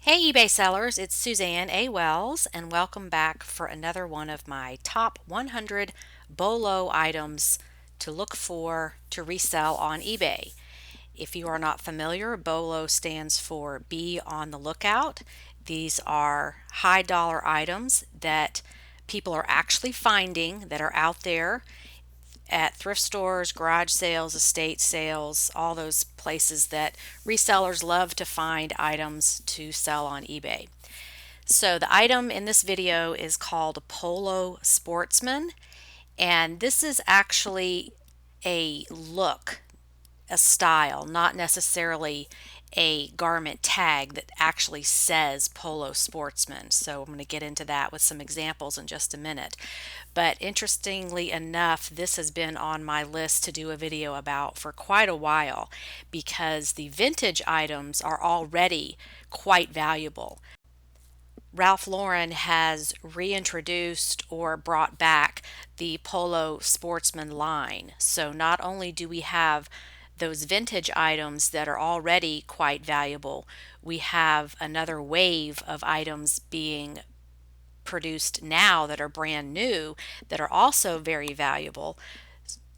Hey eBay sellers, it's Suzanne A. Wells, and welcome back for another one of my top 100 BOLO items to look for to resell on eBay. If you are not familiar, BOLO stands for Be on the Lookout. These are high dollar items that people are actually finding that are out there at thrift stores, garage sales, estate sales, all those places that resellers love to find items to sell on eBay. So the item in this video is called Polo Sportsman, and this is actually a look, a style, not necessarily a garment tag that actually says Polo Sportsman. So I'm going to get into that with some examples in just a minute. But interestingly enough, this has been on my list to do a video about for quite a while because the vintage items are already quite valuable. Ralph Lauren has reintroduced or brought back the Polo Sportsman line. So not only do we have those vintage items that are already quite valuable, we have another wave of items being produced now that are brand new that are also very valuable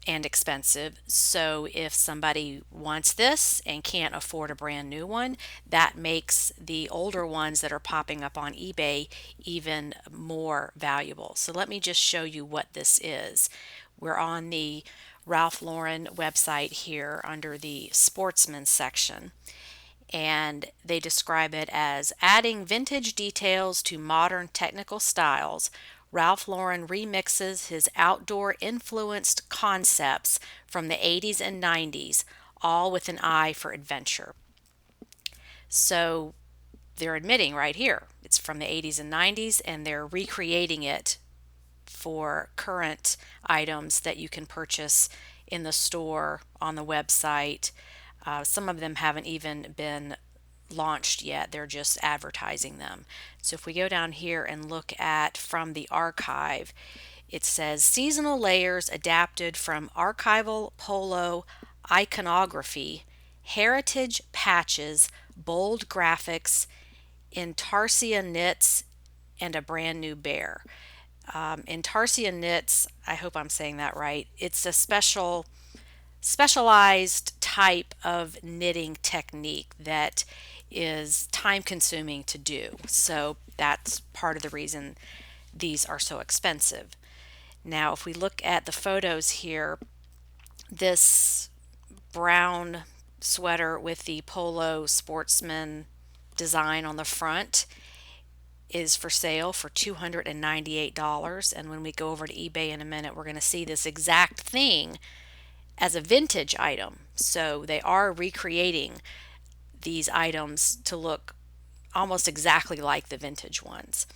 and expensive. So if somebody wants this and can't afford a brand new one, that makes the older ones that are popping up on eBay even more valuable. So let me just show you what this is. We're on the Ralph Lauren website here under the Sportsman section, and they describe it as adding vintage details to modern technical styles. Ralph Lauren remixes his outdoor influenced concepts from the 80s and 90s, all with an eye for adventure. So they're admitting right here it's from the 80s and 90s, and they're recreating it for current items that you can purchase in the store, on the website. Some of them haven't even been launched yet, they're just advertising them. So if we go down here and look at from the archive, it says seasonal layers adapted from archival polo iconography, heritage patches, bold graphics, intarsia knits, and a brand new bear. Intarsia knits, I hope I'm saying that right. It's a specialized type of knitting technique that is time consuming to do. So that's part of the reason these are so expensive. Now, if we look at the photos here, this brown sweater with the Polo Sportsman design on the front is for sale for $298. And when we go over to eBay in a minute, we're going to see this exact thing as a vintage item. So they are recreating these items to look almost exactly like the vintage ones.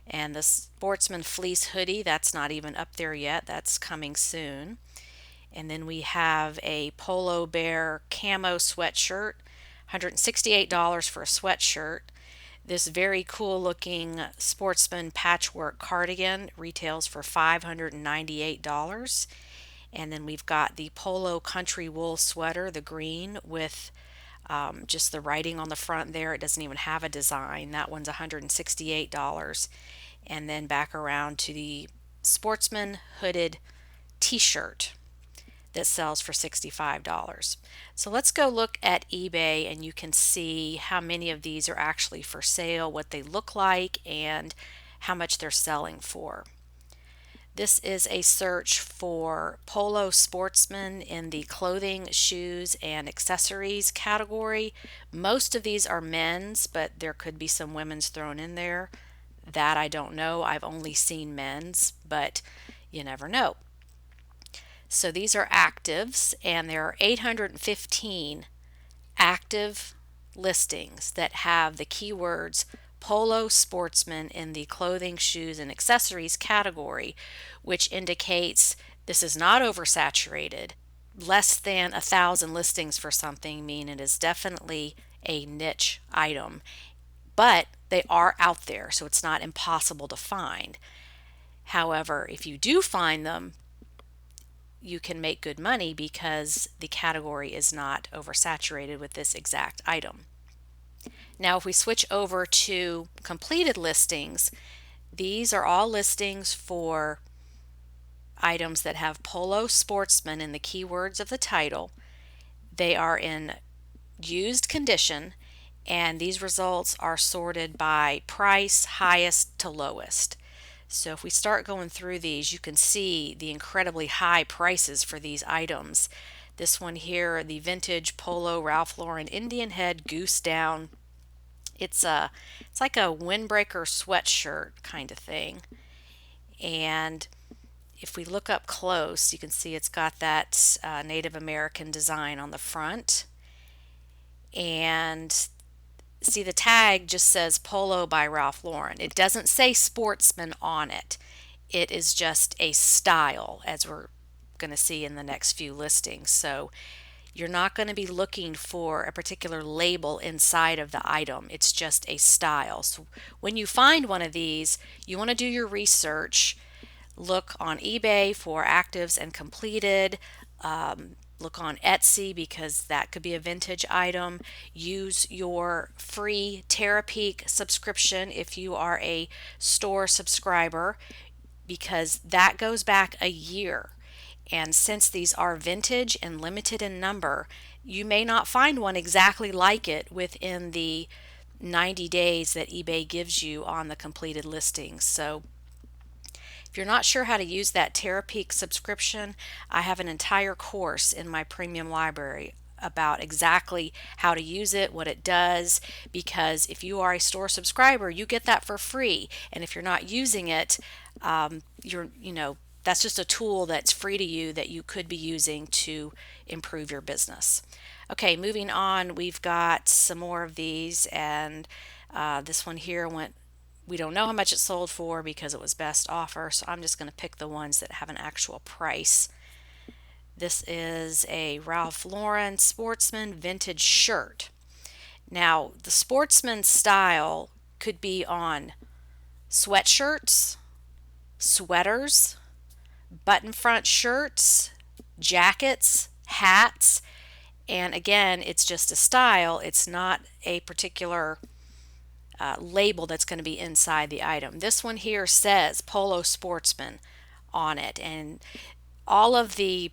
And the Sportsman fleece hoodie, that's not even up there yet, that's coming soon. And then we have a Polo Bear camo sweatshirt, $168 for a sweatshirt. This very cool looking Sportsman patchwork cardigan retails for $598. And then we've got the Polo Country Wool sweater, the green with just the writing on the front there. It doesn't even have a design. That one's $168. And then back around to the Sportsman hooded t-shirt that sells for $65. So let's go look at eBay and you can see how many of these are actually for sale, what they look like, and how much they're selling for. This is a search for Polo Sportsman in the clothing, shoes, and accessories category. Most of these are men's, but there could be some women's thrown in there. That I don't know. I've only seen men's, but you never know. So these are actives, and there are 815 active listings that have the keywords Polo Sportsman in the clothing, shoes, and accessories category, which indicates this is not oversaturated. Less than 1,000 listings for something mean it is definitely a niche item, but they are out there, so it's not impossible to find. However, if you do find them, you can make good money because the category is not oversaturated with this exact item. Now, if we switch over to completed listings, these are all listings for items that have Polo Sportsman in the keywords of the title. They are in used condition, and these results are sorted by price, highest to lowest. So if we start going through these, you can see the incredibly high prices for these items. This one here, the vintage Polo Ralph Lauren Indian Head Goose Down. It's like a windbreaker sweatshirt kind of thing. And if we look up close, you can see it's got that Native American design on the front. And see, the tag just says Polo by Ralph Lauren. It doesn't say Sportsman on it. It is just a style, as we're going to see in the next few listings. So you're not going to be looking for a particular label inside of the item. It's just a style. So when you find one of these, you want to do your research. Look on eBay for actives and completed. Look on Etsy because that could be a vintage item. Use your free Terapeak subscription if you are a store subscriber, because that goes back a year. And since these are vintage and limited in number, you may not find one exactly like it within the 90 days that eBay gives you on the completed listings. So if you're not sure how to use that Terapeak subscription, I have an entire course in my premium library about exactly how to use it, what it does, because if you are a store subscriber, you get that for free. And if you're not using it, that's just a tool that's free to you that you could be using to improve your business. Okay, moving on, we've got some more of these, and this one here we don't know how much it sold for because it was best offer, so I'm just going to pick the ones that have an actual price. This is a Ralph Lauren Sportsman vintage shirt. Now, the Sportsman style could be on sweatshirts, sweaters, button front shirts, jackets, hats, and again, it's just a style. It's not a particular label that's going to be inside the item. This one here says Polo Sportsman on it, and all of the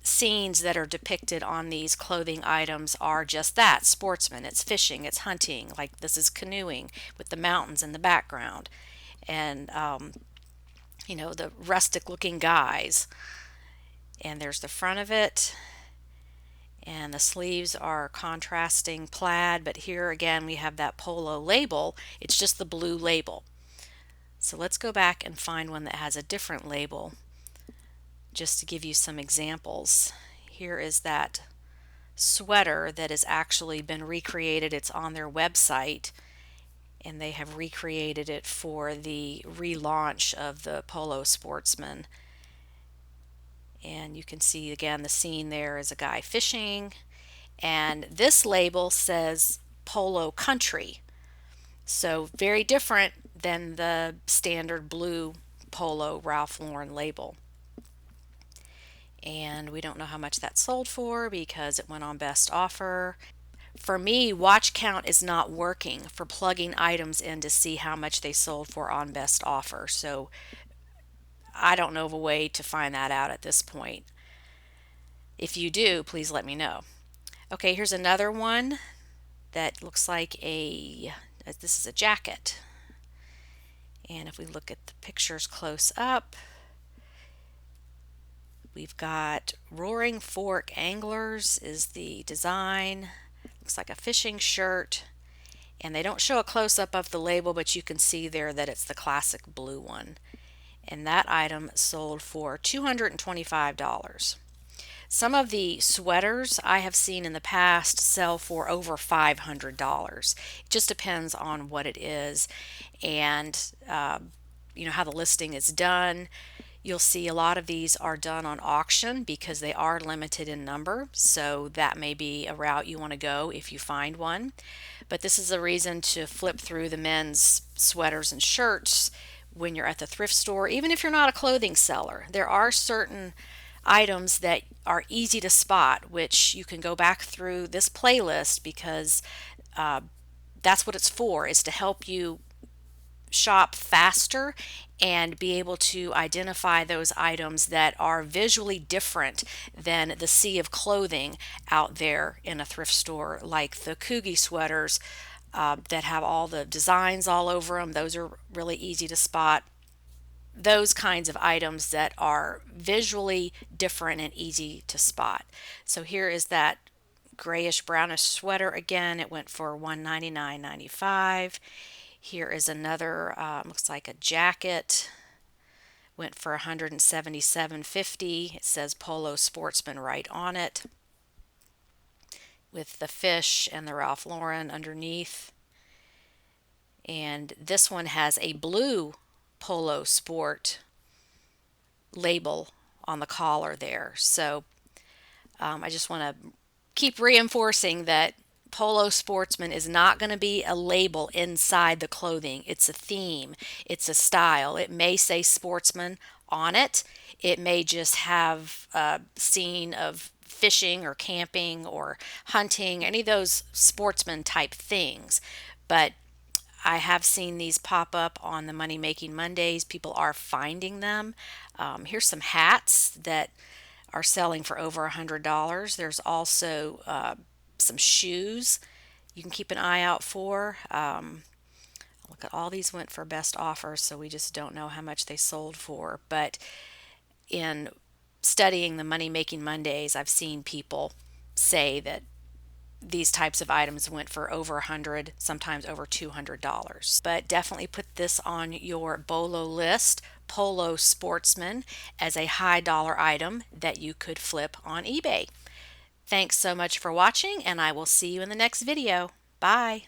scenes that are depicted on these clothing items are just that, sportsman. It's fishing, it's hunting, like this is canoeing with the mountains in the background, and the rustic looking guys. And there's the front of it, and the sleeves are contrasting plaid, but here again we have that Polo label. It's just the blue label. So let's go back and find one that has a different label just to give you some examples. Here is that sweater that has actually been recreated. It's on their website, and they have recreated it for the relaunch of the Polo Sportsman. And you can see again the scene there is a guy fishing, and this label says Polo Country. So very different than the standard blue Polo Ralph Lauren label. And we don't know how much that sold for because it went on best offer. For me, watch count is not working for plugging items in to see how much they sold for on best offer. So I don't know of a way to find that out at this point. If you do, please let me know. Okay, here's another one that looks like this is a jacket. And if we look at the pictures close up, we've got Roaring Fork Anglers is the design. Looks like a fishing shirt. And they don't show a close-up of the label, but you can see there that it's the classic blue one. And that item sold for $225. Some of the sweaters I have seen in the past sell for over $500. It just depends on what it is and how the listing is done. You'll see a lot of these are done on auction because they are limited in number, so that may be a route you want to go if you find one. But this is a reason to flip through the men's sweaters and shirts when you're at the thrift store, even if you're not a clothing seller. There are certain items that are easy to spot, which you can go back through this playlist because that's what it's for, is to help you shop faster and be able to identify those items that are visually different than the sea of clothing out there in a thrift store, like the Coogie sweaters that have all the designs all over them. Those are really easy to spot. Those kinds of items that are visually different and easy to spot. So here is that grayish brownish sweater again. It went for $199.95. Here is another, looks like a jacket. Went for $177.50. It says Polo Sportsman right on it, with the fish and the Ralph Lauren underneath. And this one has a blue Polo Sport label on the collar there. So I just want to keep reinforcing that Polo Sportsman is not going to be a label inside the clothing. It's a theme, it's a style. It may say sportsman on it, it may just have a scene of fishing or camping or hunting, any of those sportsman type things. But I have seen these pop up on the Money Making Mondays. People are finding them. Here's some hats that are selling for over $100. There's also some shoes you can keep an eye out for. Look at all these went for best offers, so we just don't know how much they sold for. But in studying the Money Making Mondays, I've seen people say that these types of items went for over $100, sometimes over $200. But definitely put this on your BOLO list, Polo Sportsman, as a high dollar item that you could flip on eBay. Thanks so much for watching, and I will see you in the next video. Bye.